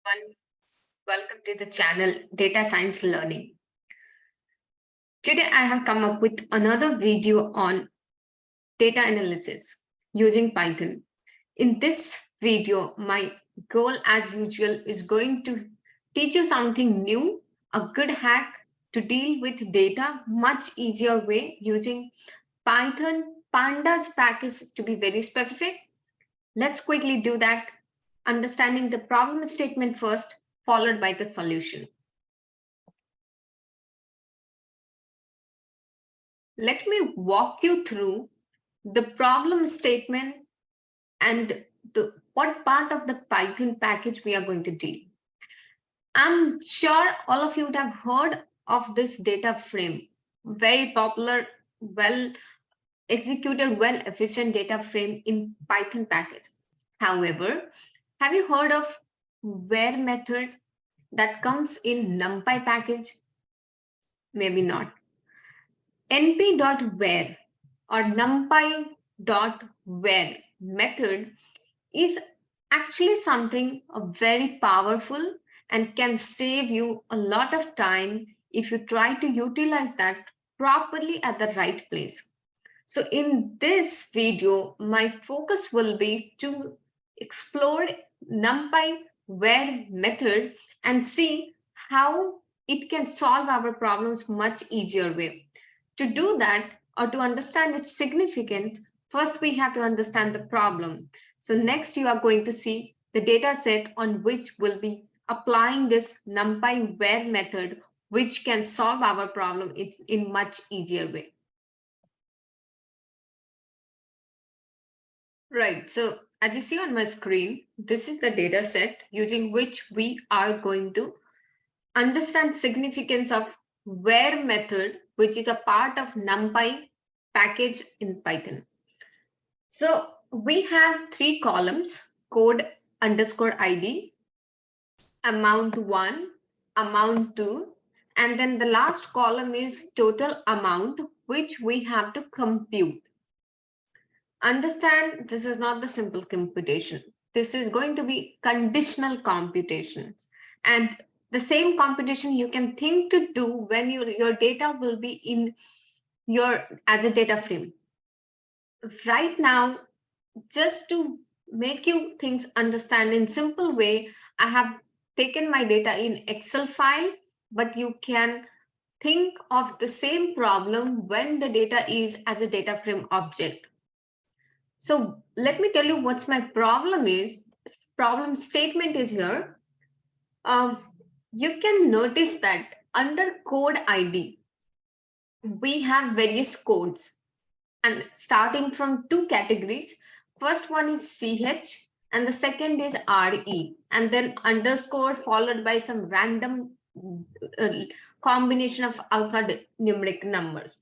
everyone. Welcome to the channel Data Science Learning. Today I have come up with another video on data analysis using Python. In this video, my goal as usual is going to teach you something new, a good hack to deal with data much easier way using Python Pandas package to be very specific. Let's quickly do that, understanding the problem statement first, followed by the solution. Let me walk you through the problem statement and what part of the Python package we are going to deal. I'm sure all of you would have heard of this data frame, very popular, well executed, well efficient data frame in Python package. However, have you heard of where method that comes in Numpy package? Maybe not. np.where or numpy.where method is actually something very powerful and can save you a lot of time if you try to utilize that properly at the right place. So in this video, my focus will be to explore NumPy where method and see how it can solve our problems much easier way. To do that or to understand its significance, first we have to understand the problem. So next you are going to see the data set on which we'll be applying this NumPy where method, which can solve our problem in much easier way. Right, so as you see on my screen, this is the data set using which we are going to understand significance of where method, which is a part of NumPy package in Python. So we have three columns: code underscore ID, amount 1, amount 2, and then the last column is total amount, which we have to compute. Understand, this is not the simple computation. This is going to be conditional computations. And the same computation you can think to do when your data will be in your as a data frame. Right now, just to make you things understand in simple way, I have taken my data in Excel file, but you can think of the same problem when the data is as a data frame object. So let me tell you what's my problem is. Problem statement is here. You can notice that under code ID, we have various codes and starting from two categories. First one is CH and the second is RE, and then underscore followed by some random combination of alphanumeric numbers.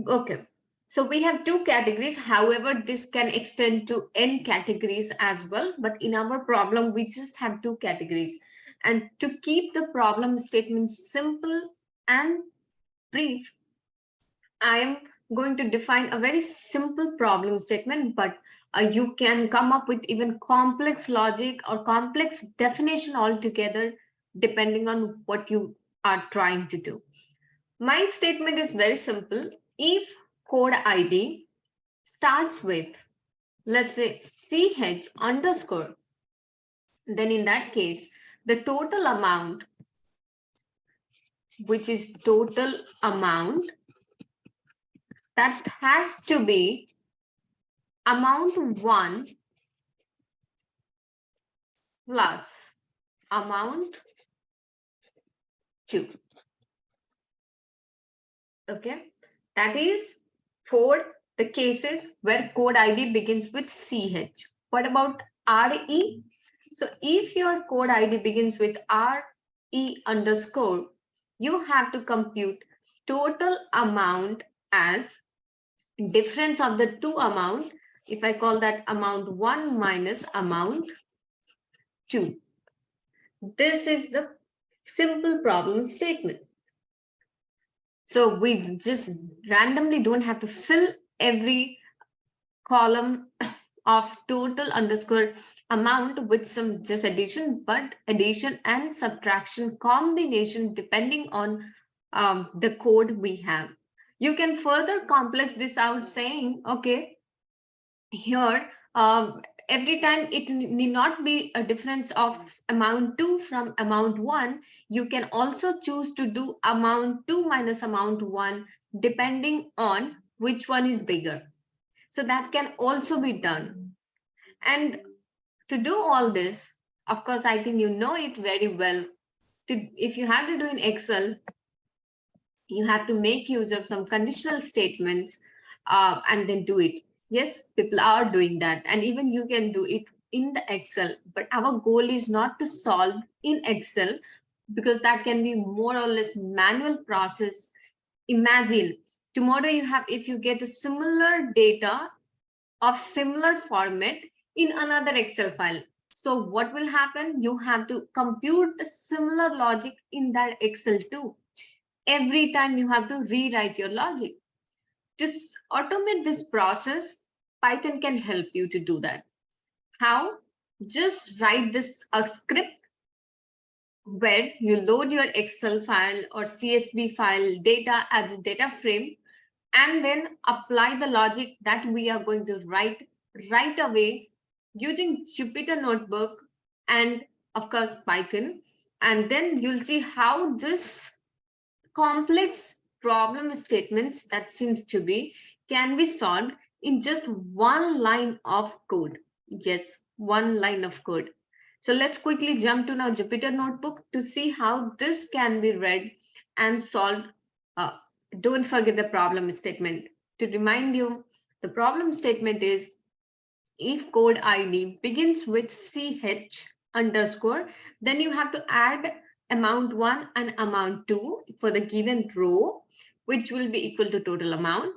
Okay. So we have two categories. However, this can extend to n categories as well. But in our problem, we just have two categories. And to keep the problem statement simple and brief, I am going to define a very simple problem statement, but you can come up with even complex logic or complex definition altogether, depending on what you are trying to do. My statement is very simple. If code ID starts with, let's say, CH underscore, then in that case, the total amount, which is total amount, that has to be amount 1 plus amount 2. Okay, that is for the cases where code ID begins with CH. What about RE? So if your code ID begins with RE underscore, you have to compute total amount as difference of the two amount. If I call that amount 1 minus amount 2. This is the simple problem statement. So we just randomly don't have to fill every column of total underscore amount with some just addition, but addition and subtraction combination depending on the code we have. You can further complex this out saying, okay, here every time it need not be a difference of amount 2 from amount 1. You can also choose to do amount 2 minus amount 1 depending on which one is bigger. So that can also be done. And to do all this, of course, I think you know it very well. If you have to do in Excel, you have to make use of some conditional statements and then do it. Yes, people are doing that, and even you can do it in the Excel. But our goal is not to solve in Excel, because that can be more or less manual process. Imagine tomorrow you have, if you get a similar data of similar format in another Excel file. So what will happen? You have to compute the similar logic in that Excel too. Every time you have to rewrite your logic. To automate this process, Python can help you to do that. How? Just write this a script where you load your Excel file or CSV file data as a data frame, and then apply the logic that we are going to write right away using Jupyter Notebook and of course Python. And then you'll see how this complex problem statements that seems to be can be solved in just one line of code. Yes, one line of code. So let's quickly jump to now Jupyter Notebook to see how this can be read and solved. Don't forget the problem statement. To remind you, the problem statement is if code ID begins with ch underscore, then you have to add amount 1 and amount 2 for the given row, which will be equal to total amount.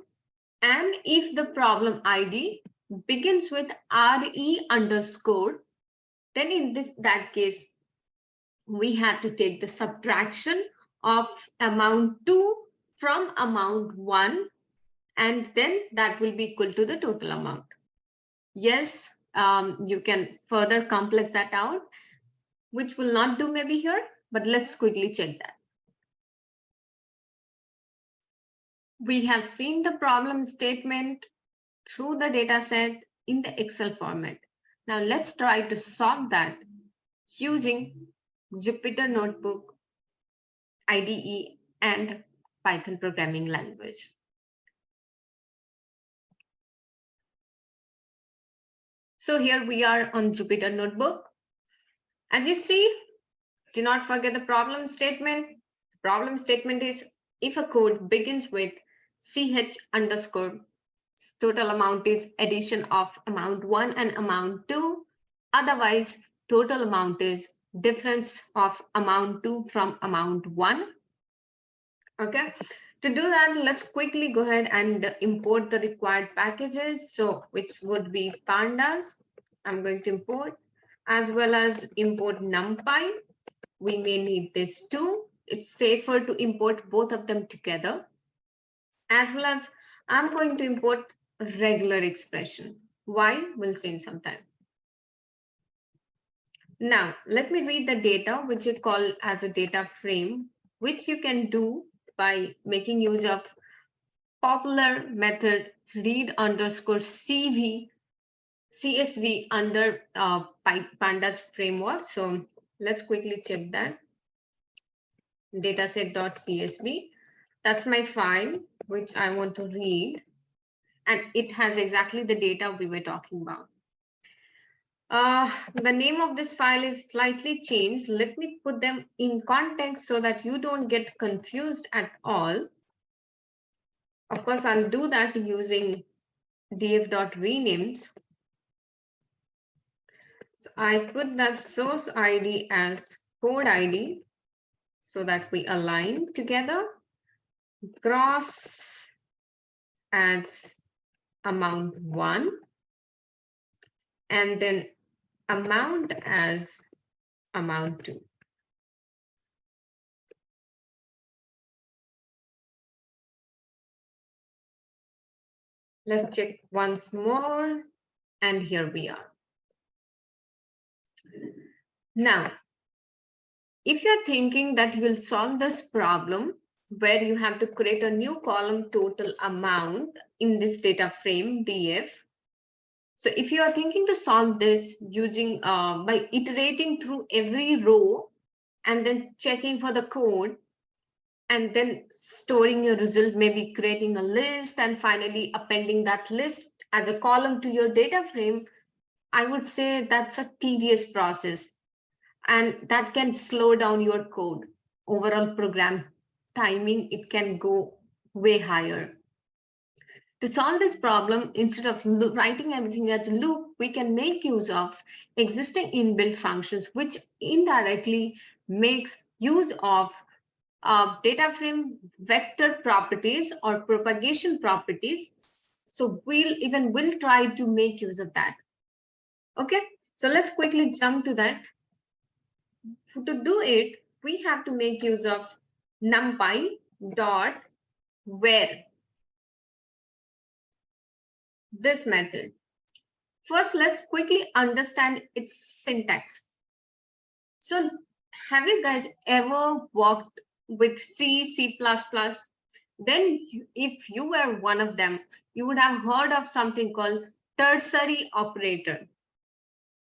And if the problem ID begins with re underscore, then in that case, we have to take the subtraction of amount 2 from amount 1, and then that will be equal to the total amount. Yes, you can further complex that out, which will not do maybe here, but let's quickly check that. We have seen the problem statement through the data set in the Excel format. Now let's try to solve that using Jupyter Notebook, IDE, and Python programming language. So here we are on Jupyter Notebook. As you see, do not forget the problem statement. The problem statement is if a code begins with ch underscore, total amount is addition of amount 1 and amount 2. Otherwise, total amount is difference of amount 2 from amount 1. Okay. To do that, let's quickly go ahead and import the required packages. So which would be Pandas. I'm going to import, as well as import Numpy. We may need this too. It's safer to import both of them together. As well as I'm going to import regular expression. Why? We'll see in some time. Now, let me read the data, which is called as a data frame, which you can do by making use of popular method read underscore CSV under Pandas framework. So let's quickly check that. Dataset.csv. That's my file, which I want to read. And it has exactly the data we were talking about. The name of this file is slightly changed. Let me put them in context so that you don't get confused at all. Of course, I'll do that using df.renames. So I put that source ID as code ID so that we align together. Gross as amount 1, and then amount as amount 2. Let's check once more. And here we are. Now, if you're thinking that you will solve this problem where you have to create a new column total amount in this data frame DF. So if you are thinking to solve this using by iterating through every row and then checking for the code and then storing your result, maybe creating a list and finally appending that list as a column to your data frame, I would say that's a tedious process and that can slow down your code. Overall program timing, it can go way higher. To solve this problem, instead of writing everything as a loop, we can make use of existing inbuilt functions, which indirectly makes use of data frame vector properties or propagation properties. So we'll try to make use of that. Okay, so let's quickly jump to that. To do it, we have to make use of numpy dot where, this method. First, let's quickly understand its syntax. So have you guys ever worked with C++? Then if you were one of them, you would have heard of something called tertiary operator.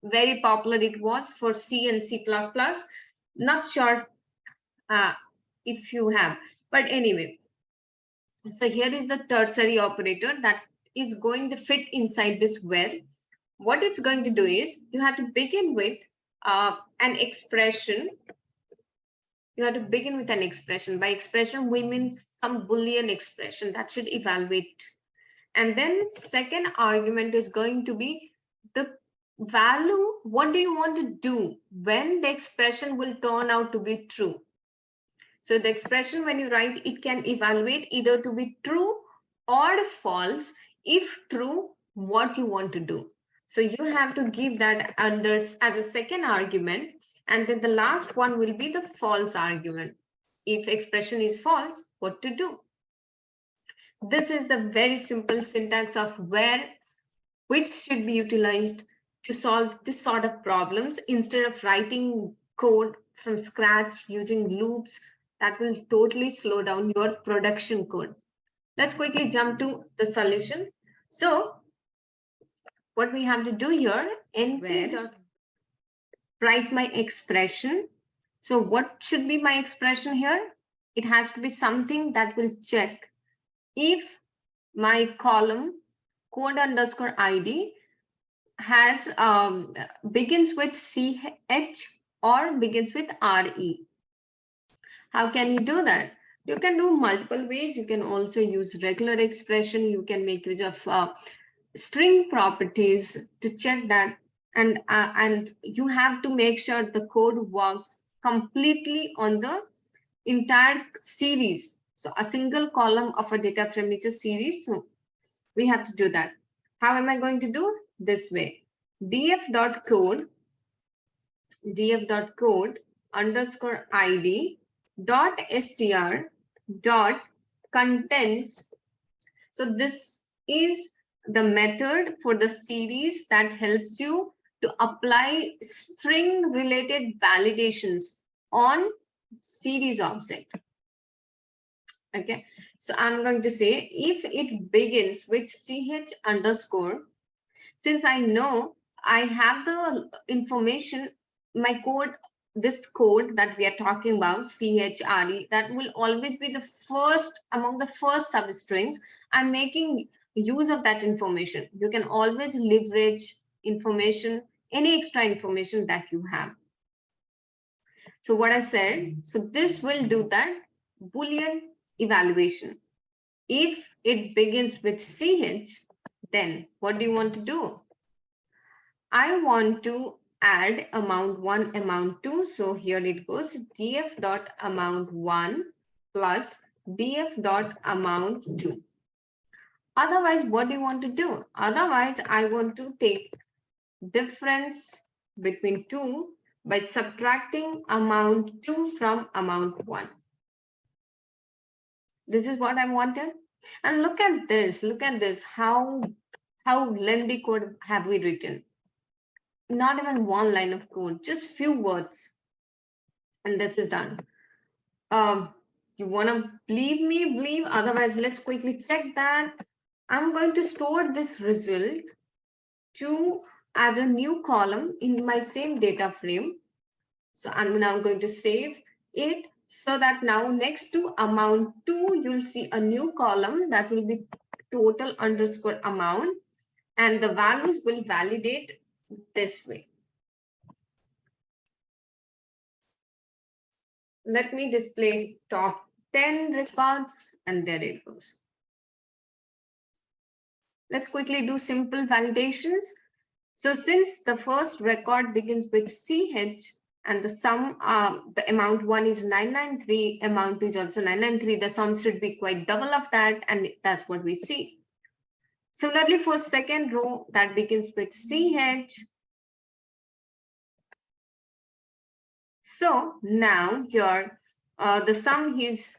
Very popular it was for C and C++. Not sure if you have, but anyway. So here is the tertiary operator that is going to fit inside this where. What it's going to do is you have to begin with an expression. You have to begin with an expression. By expression, we mean some Boolean expression that should evaluate. And then second argument is going to be the value. What do you want to do when the expression will turn out to be true? So the expression when you write, it can evaluate either to be true or false. If true, what you want to do. So you have to give that under as a second argument, and then the last one will be the false argument. If expression is false, what to do? This is the very simple syntax of where, which should be utilized to solve this sort of problems instead of writing code from scratch using loops. That will totally slow down your production code. Let's quickly jump to the solution. So what we have to do here, np write my expression. So what should be my expression here? It has to be something that will check if my column code underscore ID has begins with CH or begins with RE. How can you do that? You can do multiple ways. You can also use regular expression. You can make use of string properties to check that. And you have to make sure the code works completely on the entire series. So a single column of a data frame is a series. So we have to do that. How am I going to do? This way. df.code underscore ID dot str dot contents. So this is the method for the series that helps you to apply string related validations on series object. Okay, so I'm going to say if it begins with ch underscore, since I know I have the information, my code, this code that we are talking about, CHRE, that will always be the first among the first substrings. I'm making use of that information. You can always leverage information, any extra information that you have. So what I said, so this will do that Boolean evaluation. If it begins with CH, then what do you want to do? I want to add amount 1, amount 2. So here it goes df dot amount 1 plus df dot amount 2. Otherwise, what do you want to do? Otherwise, I want to take difference between 2 by subtracting amount 2 from amount 1. This is what I wanted. And look at this, how How lengthy code have we written? Not even one line of code, just few words. And this is done. You want to believe me? Believe. Otherwise, let's quickly check that. I'm going to store this result to as a new column in my same data frame. So I'm now going to save it so that now next to amount 2, you'll see a new column that will be total underscore amount, and the values will validate this way. Let me display top 10 records, and there it goes. Let's quickly do simple validations. So since the first record begins with CH and the sum, the amount 1 is 993, amount 2 is also 993, the sum should be quite double of that, and that's what we see. Similarly, for second row that begins with CH. So now here, the sum is,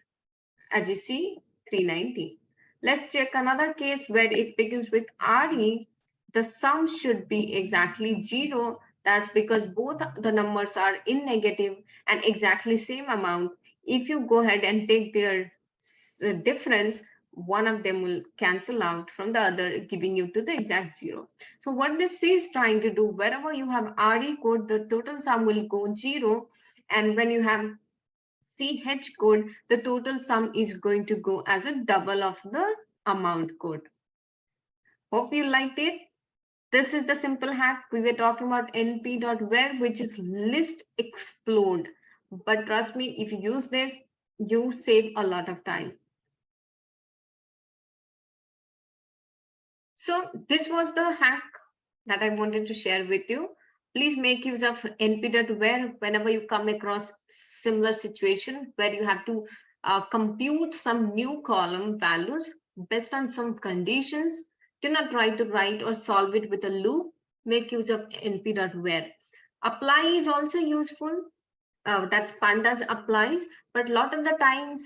as you see, 390. Let's check another case where it begins with RE. The sum should be exactly 0. That's because both the numbers are in negative and exactly same amount. If you go ahead and take their difference, one of them will cancel out from the other, giving you to the exact 0. So what this is trying to do, wherever you have RE code, the total sum will go 0. And when you have CH code, the total sum is going to go as a double of the amount code. Hope you liked it. This is the simple hack. We were talking about np.where, which is list explode. But trust me, if you use this, you save a lot of time. So this was the hack that I wanted to share with you. Please make use of np.where whenever you come across similar situation where you have to compute some new column values based on some conditions. Do not try to write or solve it with a loop. Make use of np.where. Apply is also useful. That's Pandas applies, but a lot of the times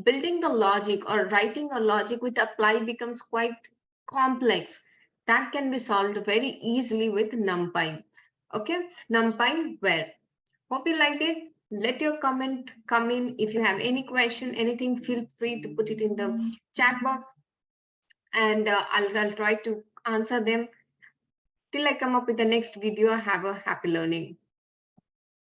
building the logic or writing a logic with apply becomes quite complex. That can be solved very easily with Numpy. Okay, Numpy where. Hope you liked it. Let your comment come in. If you have any question, anything, feel free to put it in the chat box, and I'll try to answer them. Till I come up with the next video, have a happy learning.